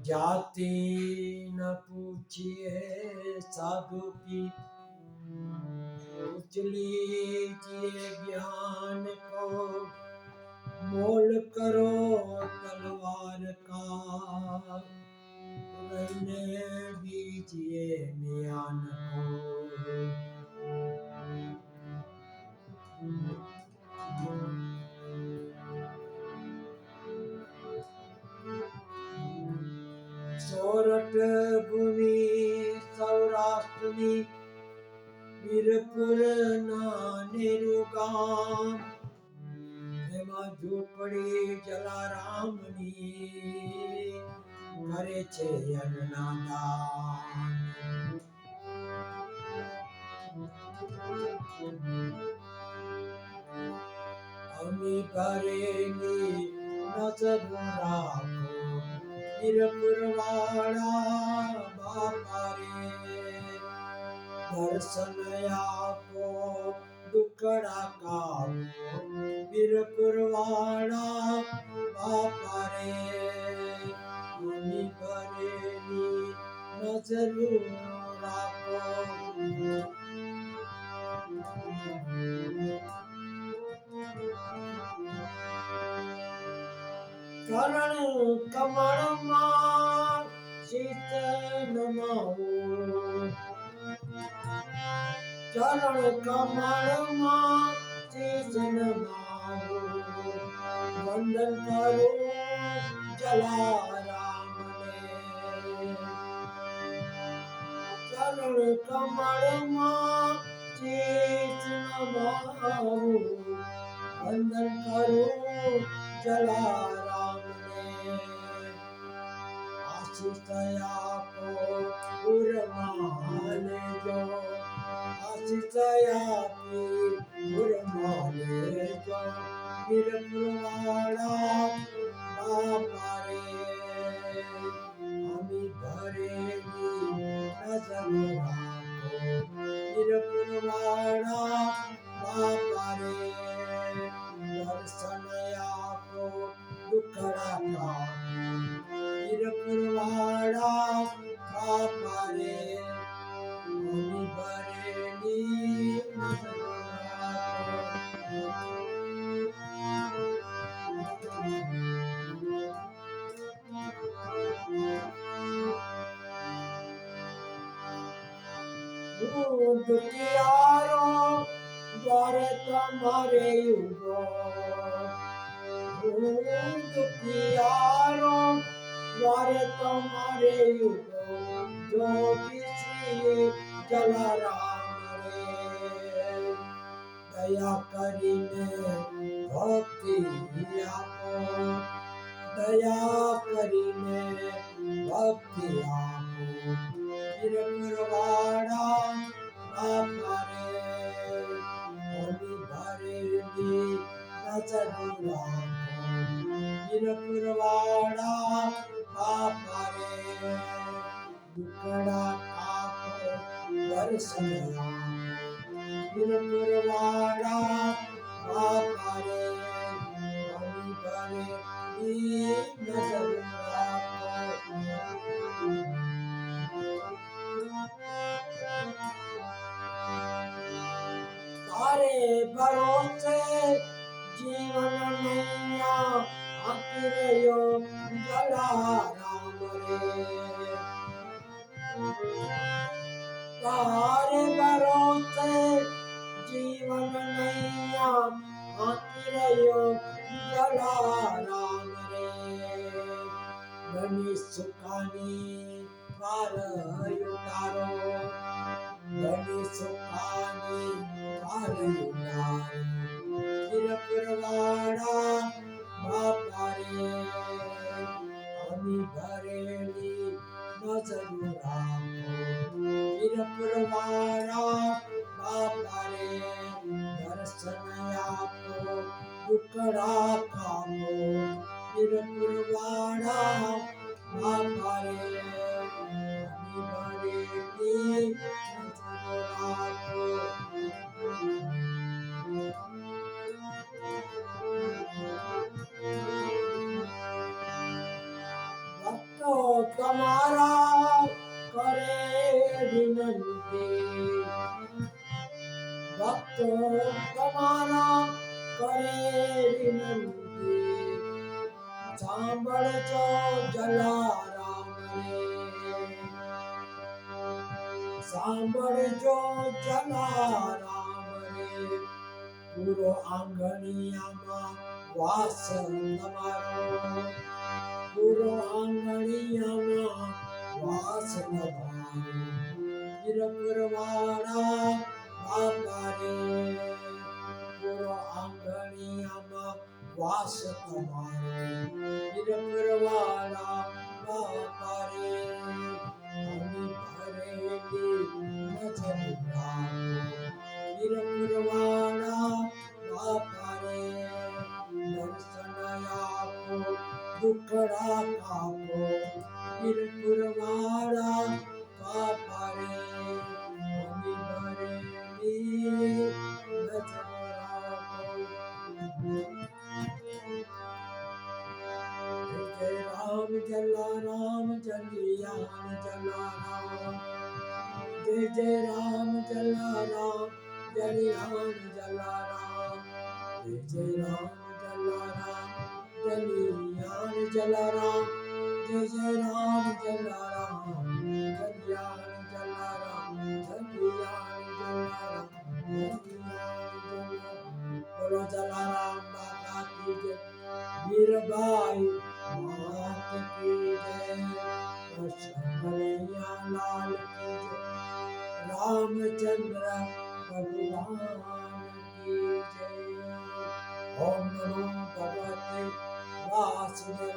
जाति न पूछिए साधु की, पूछ लीजिए ज्ञान को, मोल करो तलवार का, रहने दीजिए म्यान को। सोरठ भूमि सौराष्ट्रनी, વીરપુર ના નેરુ ગામ, એમાં ઝૂંપડી જલારામની કરે છે અન્નના દાન। અમી ઘરેની નજર રાખો, વીરપુર વાળા બાપા રે, दर्शन आपो दुखड़ा कापो, वीरपुर वाला बापा रे, मुनि करेली नजर राखो। चरण कमल मां शीत नमाओ, चरण कमल मां शीस नमाओ, वंदन करो जलाराम ने। चरण कमल मां शीस नमाओ, वंदन करो जलाराम ने। आशीष आपो उर्माले जो, आशीष आपी उर्माले जो, वीरपुर वाला बापा रे, अमी भरेली नजर राखो, वीरपुर वाला बापा रे, दर्शन आपो दुखड़ा कापो, वीरपुर वाला बापा रे, अमी भरेली नजर राखो। दुखियारो द्वारे तुम्हारे युगो, दुखियारो द्वारे तुम्हारे युगो, जो किसी जलाराम रे, दया करीने भक्ति आपो, दया करीने भक्ति आपो, वीरपुर वाड़ा बापा रे, अमी भरेली नजर राखो, वीरपुर वाड़ा बापा रे, दुखड़ा कापो दर्शन आपो, वीरपुर वाड़ा बापा रे, अमी भरेली नजर राखो। तारे भरोसे जीवन नैया आखिरयो जलाराम रे, तारे भरोसे जीवन नैया आखिरयो जलाराम रे, बनी सुखानी पार उतारो, बनी सुखानी पार उतारो, वीरपुर वाड़ा बापा रे, अमी भरेली नजर राखो, वीरपुर वाड़ा बापा रे, दर्शन आपो दुखड़ा कापो, वीरपुर वाड़ा बापा रे, अमी भरेली नजर राखो। भक्तो તો તમારા કરે વિનંતી સાંભળજો જલારામ રે સાંભળજો જલારામ રે પૂરો આંગણિયામાં વાસ તમારો પૂરો આંગણિયામાં વાસ તમારો વીરપુરવાળા બાપા રે પૂરો આંગણિયામાં વાસ તમારો વીરપુરવાળા બાપા રે અમે ભરેલી નજર રાખો વીરપુરવાળા બાપા રે દર્શન આપો દુખડા કાપો વીરપુરવાળા બાપા રે અમે ભરેલી નજર રાખો જય રામ જલારામ જલિયાન જલારામ જય રામ જલારામ જલિયાન જલારામ જય રામ જલારામ જલિયાન જલારામ જય રામ જલારામ જલિયાન જલારામ જલિયાન જલારામ બોલો જલારામ બાપા કી જય વીરભાઈ માત કી જય કૃષ્ણ લાલ કી જય રામચंद्र भगवान की जय ओम नमो भगवते वासुदेवाय